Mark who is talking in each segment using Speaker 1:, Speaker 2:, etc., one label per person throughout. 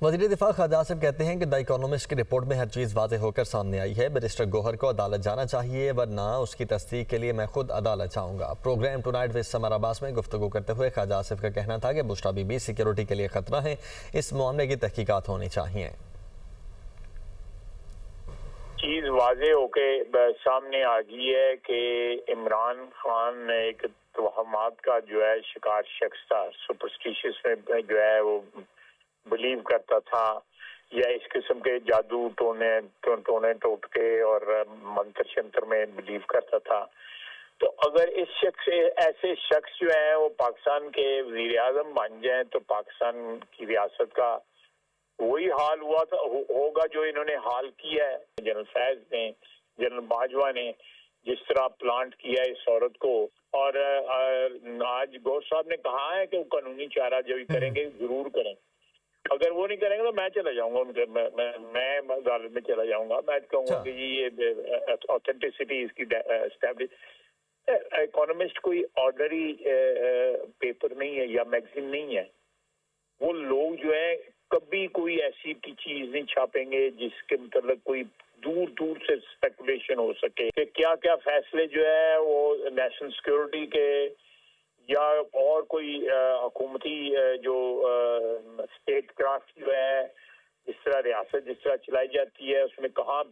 Speaker 1: وزیر دفاع خواجہ آصف کہتے ہیں کہ دی اکانومسٹ کی رپورٹ میں ہر چیز واضح ہو کر سامنے آئی ہے۔ بیرسٹر گوہر کو عدالت جانا چاہیے، ورنہ اس کی تصدیق کے لیے میں خود عدالت جاؤں گا۔ پروگرام ٹونائٹ وِد سمر عباس میں گفتگو کرتے ہوئے خواجہ آصف کا کہنا تھا کہ بشرا بی بی سیکیورٹی کے لیے خطرہ ہیں، اس معاملے کی تحقیقات ہونی چاہیے۔
Speaker 2: چیز واضح ہو کے سامنے آ گئی ہے کہ عمران خان ایک توہمات کا جو ہے شکار شخص تھا، سپرسٹیشس میں جو ہے وہ بلیو کرتا تھا، یا اس قسم کے جادو ٹونے ٹوٹ کے اور منتر شنتر میں بلیو کرتا تھا۔ تو اگر ایسے شخص جو ہیں وہ پاکستان کے وزیر اعظم بن جائیں تو پاکستان کی ریاست کا وہی حال ہوگا جو انہوں نے حال کیا ہے جنرل فیض نے، جنرل باجوہ نے جس طرح پلانٹ کیا ہے اس عورت کو۔ اور آج گور صاحب نے کہا ہے کہ وہ قانونی چارہ جو کریں گے ضرور کریں، اگر وہ نہیں کریں گے تو میں چلا جاؤں گا، میں عدالت میں چلا جاؤں گا۔ میں کہوں گا کہ یہ آتھینٹسٹی اس کی اسٹیبلش۔ اکانومسٹ کوئی آرڈنری پیپر نہیں ہے یا میگزین نہیں ہے، وہ لوگ جو ہے کبھی کوئی ایسی چیز نہیں چھاپیں گے جس کے متعلق کوئی دور سے اسپیکولیشن ہو سکے کہ کیا فیصلے جو ہے وہ نیشنل سیکیورٹی کے یا اور کوئی حکومتی جو اسٹیٹ کرافٹ جو ہے جس طرح ریاست جس طرح چلائی جاتی ہے اس میں کہاں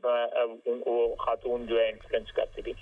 Speaker 2: وہ خاتون جو ہے انفلوئنس کرتی تھی۔